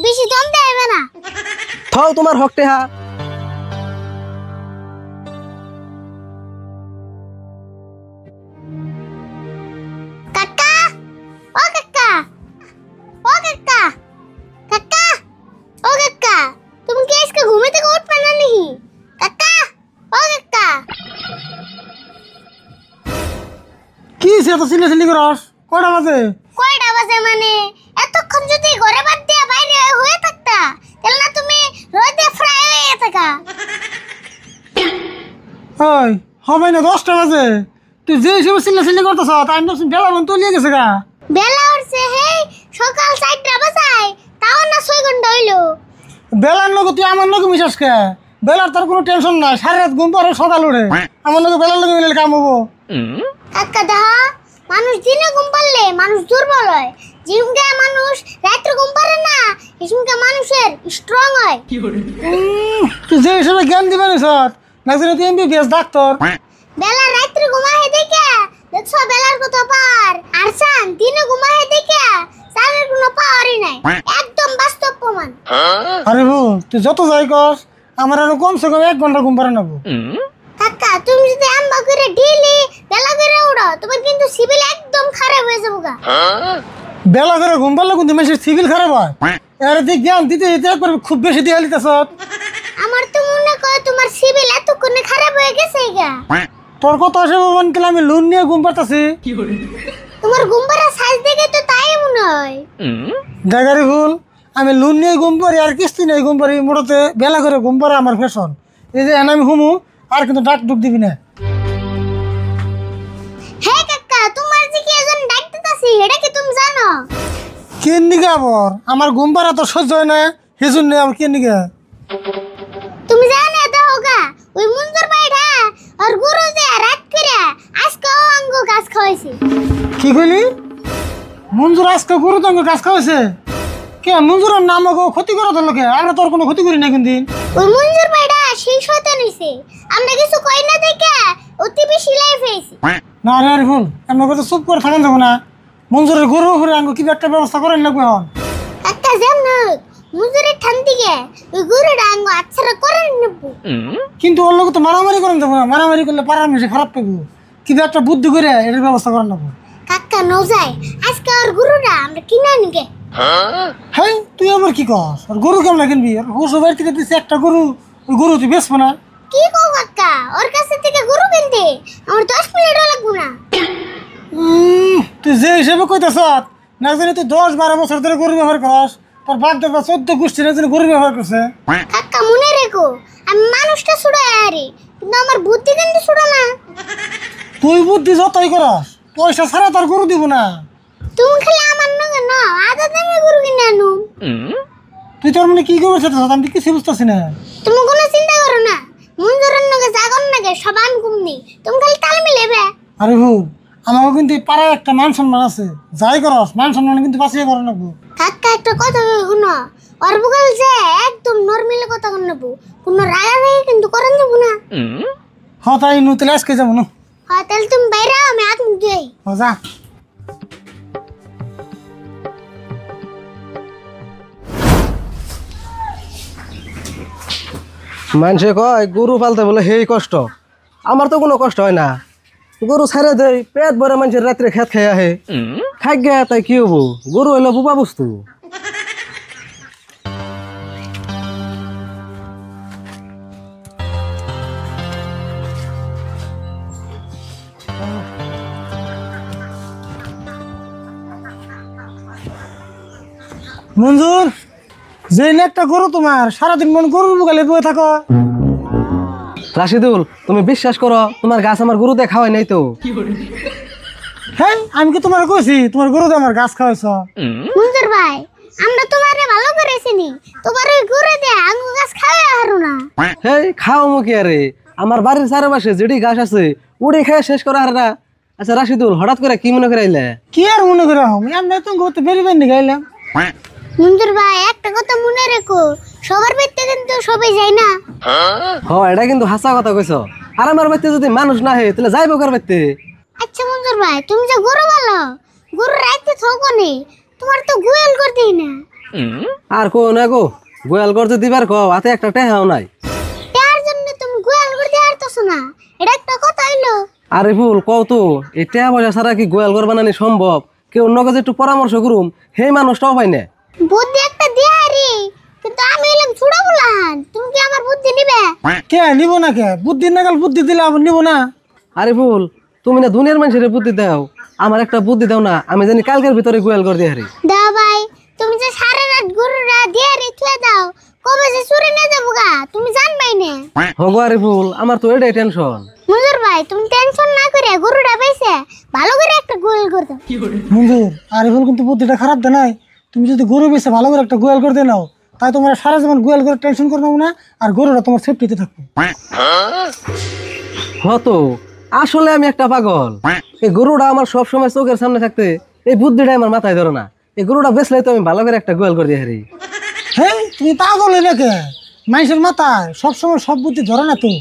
বেশি দম দেবে না। থাও তোমার হকটে হা। কাকা, ও কাকা, ও কাকা, কাকা, ও কাকা, তুমি কি আজকে ঘুমে থেকে উঠবে না নাকি? কাকা, ও কাকা। কি সে তো চিল্লাচিল্লি করস? কয়টা বাজে? কয়টা বাজে মানে এতক্ষণ যদি ঘরে বাদ দিয়া বাইরে হয়ে থাকতা তাহলে না তুমি রোদে ফ্রাই হয়ে থাকা। ওই হবে না 10টা বাজে। তুই যে হিসেবে চিল্লাচিল্লি করতেছ তাই না বেলা বন্ধ লিয়ে গেছে গা। বেলা উঠছে হেই সকাল 4টা বাজায়, তাও না 6 ঘন্টা হইলো। বেলার লোক তুই আমার লোক মিশাস কে? বেলার তোর কোনো টেনশন নাই, সারা রাত ঘুম পরে সকাল উঠে। আমার লোক বেলার লোক মিলে কাম হবো। কাকা দেখা, মানুষ দিনে ঘুম পারলে মানুষ দুর্বল হয়, যেমনকে মানুষ রাত্রে ঘুম পারে না সেমনকে মানুষের স্ট্রং হয়। তুই যে হিসেবে জ্ঞান দিবেন স্যার নাকি তুই এমবিবিএস ডাক্তার। বেলা রাত্রে ঘুমায় দেখে দেখছো বেলার কত পার, আর চান দিনে ঘুমায় দেখে চানের কোনো পাওয়ারই নাই। একদম বাস্তব প্রমাণ। আরে বউ তুই যত যাই কর আমার আরো কমসে কম 1 ঘন্টা ঘুম পারে নেবো। কাকা তুমি যদি আম্বা করে ডেইলি বেলা করে উড়ো তোমার কিন্তু সিভিল একদম খারাপ হয়ে যাবে গা। বেলা করে ঘুম পারলে কিন্তু মেশিন সিভিল খারাপ হয়। এর দিক জ্ঞান দিতে দিতে একবার খুব বেশি দিয়ে লিতেছ। আমার তো মনে হয় তোমার সিভিল এতক্ষণে খারাপ হয়ে গেছে গা। তোর কথা আসে মন কেলে আমি লোন নিয়ে ঘুম পারতাছি। তোমার ঘুম পাড়া সাইজ দেখে তো তাই মনে হয়। জায়গারি ভুল, আমি লোন নিয়ে ঘুম পারি আর কিস্তি নিয়ে ঘুম পারি। মোটাতে বেলা করে ঘুম পারে আমার ফ্যাশন। এই যে আমি হুমু আর কিন্তু ডাক ডুক দিবি না। হে কাকা তোমার যে কি এজন ডাক দিতাছি এটা কি তুমি জানো? কেন নিগা আবার আমার ঘুম পারা তো সহ্য হয় না, সেজন্য নেই আবার কেন নিগা। তুমি জানো দাও গা ওই মঞ্জুর বাইটা আর গুরু যে রাত করে আজকে অঙ্গ গাছ খাওয়াইছে। কি কইলি? মঞ্জুর আজকে গরু তো গাছ খাওয়াইছে? কে মঞ্জুরের নাম ক্ষতি করা তো লোকে? আমরা তোর কোনো ক্ষতি করি না কিন্তু। ওই মঞ্জুর বাইটা সেই শয়তান হইছে, আমরা কিছু কই না দেখে অতি বেশি লাইফ হইছে। না রে আর ভুল, এমন কথা চুপ করে থাকেন যাবো না। মঞ্জুরের গরু উপরে আঙ্গ কি একটা ব্যবস্থা করেন লাগবে হন। কাকা জানো মঞ্জুরের ঠান দিকে ওই গুরুটা আঙ্গ আচ্ছারা করে নেব। কিন্তু ওর লোক তো মারামারি করেন যাবো না, মারামারি করলে পাড়ার মিশে খারাপ পাবো। কিন্তু একটা বুদ্ধি করে এটার ব্যবস্থা করেন লাগবো। কাকা নও যায় আজকে আর গুরুটা আমরা কিনা নিকে। হ্যাঁ তুই আবার কি কস? আর গরু কেমন কিনবি? আর হোসো বাড়ি থেকে দিচ্ছে একটা গরু, ওই গরু তুই বেচবো না? কি কও কাকা, ওর কাছে থেকে গরু কিনতে আমার 10 মিনিটও লাগবে না। তুই যে হিসেবে কইতেছ না জানি তুই 10-12 বছর ধরে গরু ব্যবহার করস। তোর বাপ দাদা 14 গোষ্ঠী না জানি গরু ব্যবহার করছে। কাকা মনে রেখো আমি মানুষটা ছুড়ে আরে কিন্তু আমার বুদ্ধি কিন্তু ছুড়ো না। তুই বুদ্ধি যতই করস পয়সা ছাড়া তোর গরু দিব না। তুমি খালি আমার নগে না আদা দামে গরু কিনে আনো। তুই তোর মানে কি করছিস? আমি কিছু বুঝতেছি না। তুমি কোনো চিন্তা করো না, মঞ্জুরের নগে জাগর নগে সবান কুমনি তুমি খালি তাল মিলেবে। আরে ভুল, আমাকে কিন্তু পাড়ায় একটা মান সম্মান আছে। যাই করস মান সম্মান কিন্তু বাঁচিয়ে করে নেবো। কাকা একটা কথা শুনো, ওর বগল যে একদম নরমালি কথা কর নেবো, কোনো রাগারাগি কিন্তু করেন দেবো না। হ্যাঁ তাই নু তাহলে আজকে যাবো না। হ্যাঁ তাহলে তুমি বাইরে আমি আগ যাই। যা। মানুষে কয় গরু পালতে বলে হেই কষ্ট, আমার তো কোনো কষ্ট হয় না। গরু ছাড়ে দেয় পেট ভরে মানুষের রাত্রে খেত খাই আহে খাই গে, তাই কি হবো? গরু হইলো বোবা বস্তু। মঞ্জুর, যে একটা গরু তোমার সারাদিন মন গরুর বুকালে বয়ে থাকো। রাশিদুল তুমি বিশ্বাস করো, তোমার গাছ আমার গরু দিয়ে খাওয়াই নাই তো। হ্যাঁ আমি কি তোমার কইছি তোমার গরু দিয়ে আমার গাছ খাওয়াইছ? মঞ্জুর ভাই আমরা তোমারে ভালো করে চিনি, তোমার ওই ঘুরে দে আঙ্গু গাছ খাওয়া হারু না। হেই খাও মুখে আরে, আমার বাড়ির চারপাশে যেটি গাছ আছে উড়ে খেয়ে শেষ করা হার না। আচ্ছা রাশিদুল হঠাৎ করে কি মনে করে আইলে? কি আর মনে করে আমি তো গরুতে বেরিয়ে বেরিয়ে গাইলাম। মঞ্জুর ভাই একটা কথা মনে রেখো, সবার বাড়িতে কিন্তু সবাই যায় না। এটা কিন্তু হাসা কথা কইছ। আর আমার বাড়িতে যদি মানুষ না হয় তাহলে যাইব কার বাড়িতে? আচ্ছা মঞ্জুর ভাই তুমি যে গরু ভালো, গরু রাইতে থাকো নে, তোমার তো গুয়াল করতেই না। আর কো না গো, গোয়াল করতে দিবার কও, হাতে একটা টেহাও নাই। তার জন্য তুমি গোয়াল করতে পারতেছো না, এটা একটা কথা হইলো। আরে ফুল কও তো, এই টেহা পয়সা ছাড়া কি গোয়াল ঘর বানানি সম্ভব? কেউ নগদে একটু পরামর্শ করুম, সেই মানুষটাও পাই না। বুদ্ধি একটা দিয়া রে, কিন্তু আমি এলাম ছুড়া বলান, তুমি কি আমার বুদ্ধি নিবে? কে নিব না? কে বুদ্ধি নাগাল বুদ্ধি দিলে আবার নিব না? আরে ফুল, তুমি না দুনিয়ার মানুষের বুদ্ধি দাও, আমার একটা বুদ্ধি দাও না, আমি জানি কালকের ভিতরে গোয়াল ঘর দিয়ে হারি। দাও ভাই, তুমি যে সারা রাত গরুরা দিয়া রে থুয়ে দাও, কবে যে চুরি নিয়ে যাবো গা তুমি জানবাই না। হগো আরে ফুল, আমার তো এটাই টেনশন। মঞ্জুর ভাই, তুমি টেনশন না করে গরুটা পাইছে ভালো করে একটা গোয়াল করে দাও। মঞ্জুর, আরিফুল কিন্তু বুদ্ধিটা খারাপ দেয় নাই। তুমি যদি গরু বেছে ভালো করে একটা গোয়াল করতে নাও, তাই তোমার সারা জীবন গোয়াল করে টেনশন করে নেবো না, আর গরুটা তোমার সেফটিতে থাকবে। হতো আসলে আমি একটা পাগল। এই গরুটা আমার সব সময় চোখের সামনে থাকতে এই বুদ্ধিটা আমার মাথায় ধরে না। এই গরুটা বেচলে তো আমি ভালো করে একটা গোয়াল করে দিয়ে হারি। হ্যাঁ, তুমি পাগল হইলে কে? মানুষের মাথায় সবসময় সব বুদ্ধি ধরে না তো।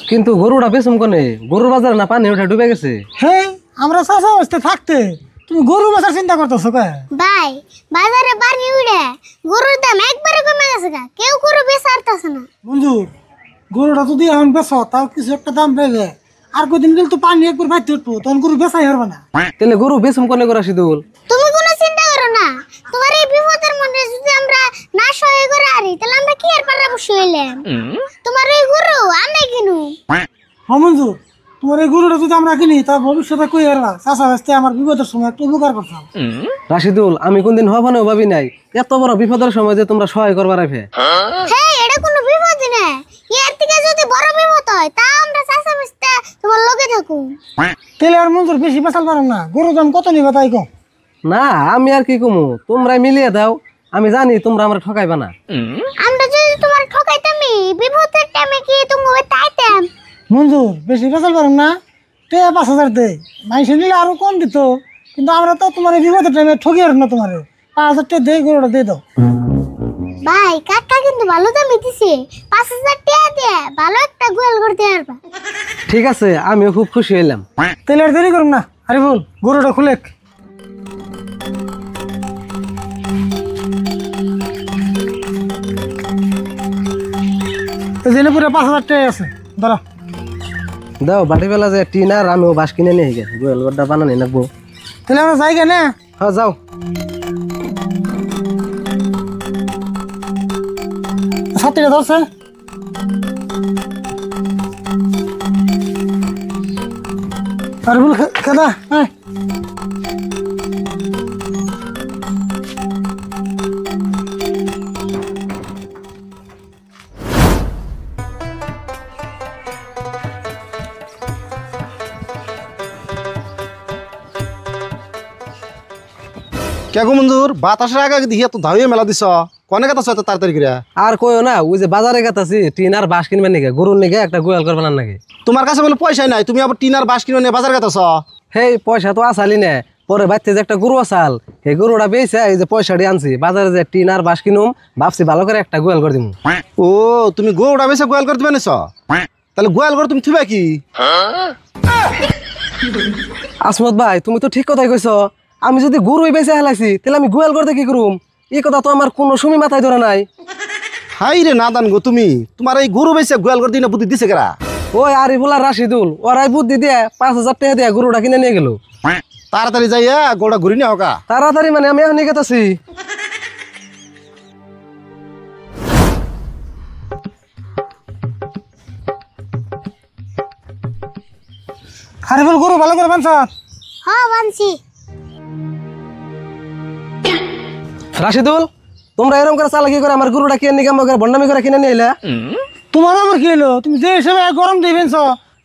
কিন্তু গরুটা বেচুম কোনে? গরুর বাজারে না পানি ওঠা ডুবে গেছে। হ্যাঁ, আমরা চাষা অবস্থায় থাকতে তুমি গরু বেচার চিন্তা করতেছো কে? ভাই, বাজারে বাড়ি উড়ে গরুর দাম একবারে কমে গেছে গা, কেউ গরু বেচে আরতাছে না। মঞ্জুর, গরুটা যদি এখন বেচো তাও কিছু একটা দাম পেয়ে, আর কদিন গেলে তো পানি একবার বাইতে উঠবো, তখন গরু বেচাই হারবে না। তাহলে গরু বেচুম কোনে করা সিদুল? তুমি কোনো চিন্তা করো না, তোমার এই বিপদের মধ্যে যদি আমরা না সহায় করে আরি, তাহলে আমরা কি আর পারা বসে হইলাম? তোমার এই গরু আমরা কিনু। হ্যাঁ মঞ্জুর, তোমার এই গরুটা যদি আমরা কিনি, তা ভবিষ্যতে কই হারবা? চাষা বাঁচতে আমার বিপদের সময় একটু উপকার করতাম। রাশিদুল, আমি কোনদিন হবানেও ভাবি নাই এত বড় বিপদের সময় যে তোমরা সহায় করবার আইবে। হ্যাঁ, এটা কোনো বিপদ না, এর থেকে যদি বড় বিপদ হয় তা আমরা চাষা বাঁচতে তোমার লগে থাকুম। তেলে আর মঞ্জুর বেশি বেচাল পারম না, গরুর দাম কত নিবা তাই কম। না আমি আর কি কমু, তোমরা মিলিয়ে দাও, আমি জানি তোমরা আমার ঠকাইবা না। আমরা যদি তোমার ঠকাইতামি বিপদের টাইমে কি তুমি তাইতাম? মঞ্জুর, বেশি বেচাল পারম না, 5,000 দে, মাইসে নিলে আরো কম দিত, কিন্তু আমরা তো তোমার এই বিপদের টাইমে ঠকি আর না, তোমার 5,000 টাকা দিয়ে গরুটা দিয়ে দাও। ভাই, কাকা কিন্তু ভালো দামই দিছে, 5,000 টাকা দিয়ে ভালো একটা গোয়াল করতে পারবা। ঠিক আছে, আমিও খুব খুশি হইলাম। তেলে আর দেরি করুন না, আরে বল গরুটা খুলে। জেনে পুরো 5,000 টাকা আছে, দাঁড়া। দাও বাটি বেলা যে টিন আর আমিও বাস কিনে নিয়ে গে, গোয়াল ঘরটা বানানি লাগবো। তাহলে আমরা যাই কেন? হ্যাঁ যাও। ছাত্রীরা ধরছে। আর বল কেদা, হ্যাঁ কে গো মঞ্জুর, বাতাসের আগে দিয়ে তো ধাওয়ে মেলা দিছ, কনে কথা এত তাড়াতাড়ি করে? আর কইও না, ওই যে বাজারে গেতাছি টিন আর বাস কিনবেন নাকি, গরুর নাকি একটা গোয়াল করবেন নাকি। তোমার কাছে বলে পয়সাই নাই, তুমি আবার টিন আর বাস কিনে নিয়ে বাজার গেতাছ। হেই পয়সা তো আসালি না, পরে বাইতে যে একটা গরু আসাল, এই গরুটা বেয়েছে, এই যে পয়সাটি আনছি বাজারে যে টিন আর বাস কিনুম, ভাবছি ভালো করে একটা গোয়াল করে দিমু। ও, তুমি গরুটা বেশি গোয়াল করতে বানিয়েছ? তাহলে গোয়াল করে তুমি থিবা কি? আসমত ভাই, তুমি তো ঠিক কথাই কইছ, আমি যদি গরুই বেঁচে হেলাইছি তাহলে আমি গোয়াল করতে কি করুম? এই কথা তো আমার কোনো সময় মাথায় ধরে নাই। হাই রে নাদান গো, তুমি তোমার এই গরু বেশি গোয়াল করতে না বুদ্ধি দিছে কেরা? ওই আরিফুল আর রাশিদুল, ওরাই বুদ্ধি দিয়ে 5,000 টাকা দিয়ে গরুটা কিনে নিয়ে গেল। তাড়াতাড়ি যাইয়া গরুটা ঘুরি নিয়ে হোকা। তাড়াতাড়ি মানে আমি এখন গেতাছি। আরে বল গরু ভালো করে বানছ? হ্যাঁ, বানছি। রাশিদুল, তোমরা এরকম করে চালাকি করে আমার গরুটা কিনে নিয়ে আমাকে বন্ডামি করে কিনে নিয়ে এলে। তোমার আবার কি হলো? তুমি যে হিসেবে গরম দিবেন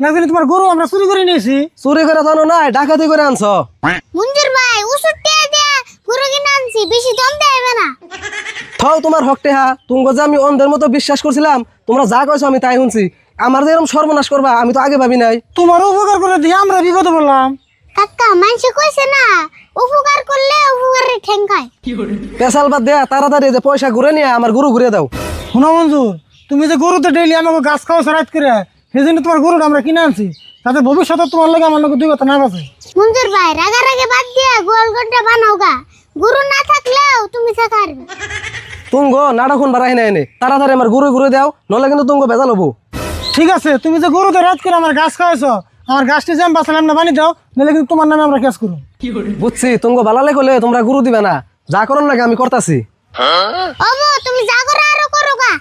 না জানি তোমার গরু আমরা চুরি করে নিয়েছি। চুরি করে জানো না, ডাকাতি করে আনছ। মঞ্জুর ভাই, ওষুধ টাকা দিয়ে গরু কিনে আনছি, বেশি দাম দেবে না। থাও তোমার হকটে হা, তুমি যে আমি অন্ধের মতো বিশ্বাস করছিলাম, তোমরা যা কইছো আমি তাই শুনছি। আমার যে এরকম সর্বনাশ করবা আমি তো আগে ভাবি নাই। তোমার উপকার করে দিয়ে আমরা বিপদে বললাম। কাকা, মানুষ কইছে না, উপকার করলে উপকারের ঠ্যাং খায়। পেশাল বাদ দেয়া, তাড়াতাড়ি যে পয়সা ঘুরে নিয়ে আমার গরু ঘুরে দাও। শোনো মঞ্জুর, তুমি যে গরুতে ডেইলি আমাকে গাছ খাওয়া রাত করে, সেই জন্য তোমার গরুটা আমরা কিনে আনছি, যাতে ভবিষ্যতে তোমার লাগে আমার লোক দুই কথা না বাঁচে। মঞ্জুর ভাই, রাগারাগে বাদ দিয়ে গোয়াল ঘরটা বানাও গা, গরু না থাকলেও তুমি থাকবে। তুঙ্গ নাটক বাড়াই নাই এনে তাড়াতাড়ি আমার গরু ঘুরে দাও নলে কিন্তু তুঙ্গ ভেজাল হবো। ঠিক আছে, তুমি যে গরুতে রাত করে আমার গাছ খাওয়াইছো, আমার গাছটি জ্যাম বাঁচালাম না বানি দাও, নাহলে কিন্তু তোমার নামে আমরা কেস করুন। বুঝছি তুঙ্গ বালালে করলে তোমরা গরু দিবে না, যা করো নাকি আমি করতাছি। ওবো তুমি যা করো আরো করো গা।